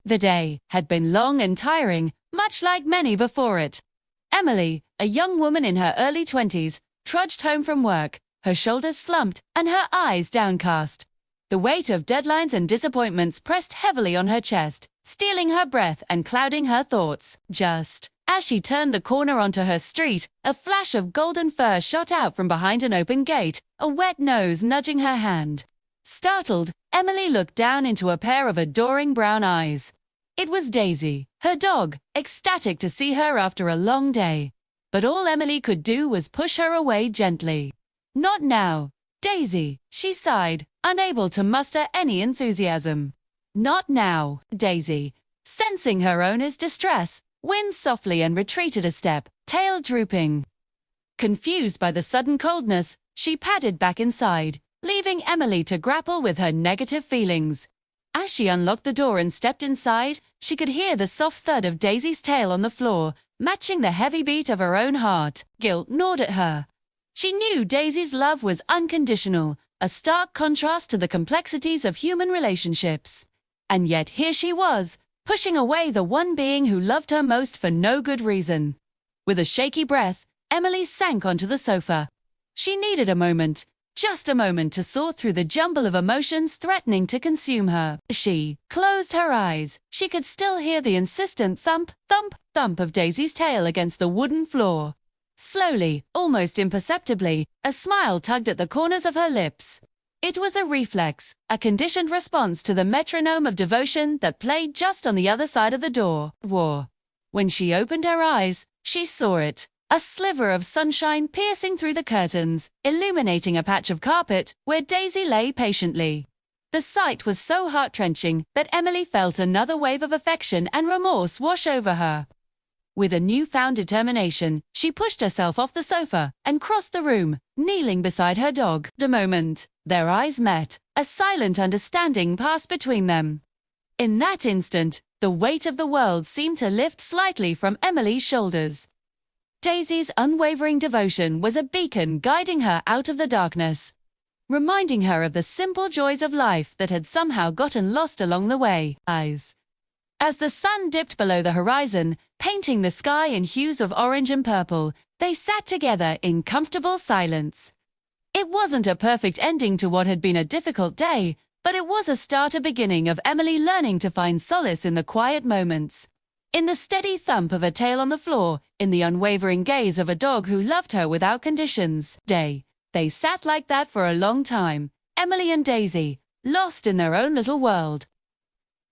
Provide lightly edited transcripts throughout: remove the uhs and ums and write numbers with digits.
The day had been long and tiring, much like many before it. Emily, a young woman in her early 20s, trudged home from work, her shoulders slumped and her eyes downcast. The weight of deadlines and disappointments pressed heavily on her chest, stealing her breath and clouding her thoughts. Just as she turned the corner onto her street, a flash of golden fur shot out from behind an open gate, a wet nose nudging her hand. Startled, Emily looked down into a pair of adoring brown eyes. It was Daisy, her dog, ecstatic to see her after a long day. But all Emily could do was push her away gently. "Not now, Daisy," she sighed, unable to muster any enthusiasm. "Not now, Daisy." Sensing her owner's distress, whined softly and retreated a step, tail drooping. Confused by the sudden coldness, she padded back inside, leaving Emily to grapple with her negative feelings. As she unlocked the door and stepped inside, she could hear the soft thud of Daisy's tail on the floor, matching the heavy beat of her own heart. Guilt gnawed at her. She knew Daisy's love was unconditional, a stark contrast to the complexities of human relationships. And yet here she was, pushing away the one being who loved her most for no good reason. With a shaky breath, Emily sank onto the sofa. She needed a moment, just a moment to sort through the jumble of emotions threatening to consume her. She closed her eyes. She could still hear the insistent thump, thump, thump of Daisy's tail against the wooden floor. Slowly, almost imperceptibly, a smile tugged at the corners of her lips. It was a reflex, a conditioned response to the metronome of devotion that played just on the other side of the door. When she opened her eyes, she saw it. A sliver of sunshine piercing through the curtains, illuminating a patch of carpet where Daisy lay patiently. The sight was so heart-wrenching that Emily felt another wave of affection and remorse wash over her. With a newfound determination, she pushed herself off the sofa and crossed the room, kneeling beside her dog. The moment their eyes met, a silent understanding passed between them. In that instant, the weight of the world seemed to lift slightly from Emily's shoulders. Daisy's unwavering devotion was a beacon guiding her out of the darkness, reminding her of the simple joys of life that had somehow gotten lost along the way. As the sun dipped below the horizon, painting the sky in hues of orange and purple, they sat together in comfortable silence. It wasn't a perfect ending to what had been a difficult day, but it was a starter beginning of Emily learning to find solace in the quiet moments. In the steady thump of a tail on the floor, in the unwavering gaze of a dog who loved her without conditions. They sat like that for a long time, Emily and Daisy, lost in their own little world.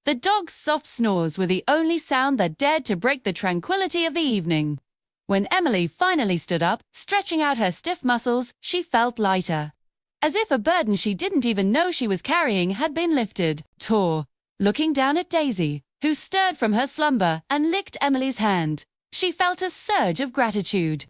The dog's soft snores were the only sound that dared to break the tranquility of the evening. When Emily finally stood up, stretching out her stiff muscles, she felt lighter. As if a burden she didn't even know she was carrying had been lifted. Looking down at Daisy, who stirred from her slumber and licked Emily's hand, she felt a surge of gratitude.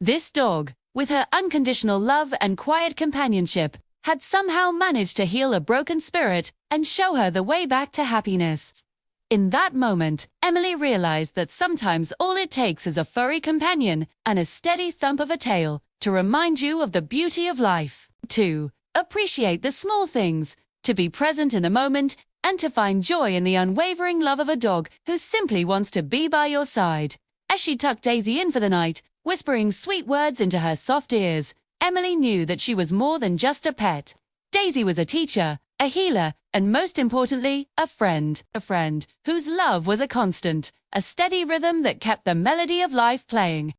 This dog, with her unconditional love and quiet companionship, had somehow managed to heal a broken spirit and show her the way back to happiness. In that moment, Emily realized that sometimes all it takes is a furry companion and a steady thump of a tail to remind you of the beauty of life, to appreciate the small things, to be present in the moment, and to find joy in the unwavering love of a dog who simply wants to be by your side. As she tucked Daisy in for the night, whispering sweet words into her soft ears, Emily knew that she was more than just a pet. Daisy was a teacher, a healer, and most importantly, a friend whose love was a constant, a steady rhythm that kept the melody of life playing.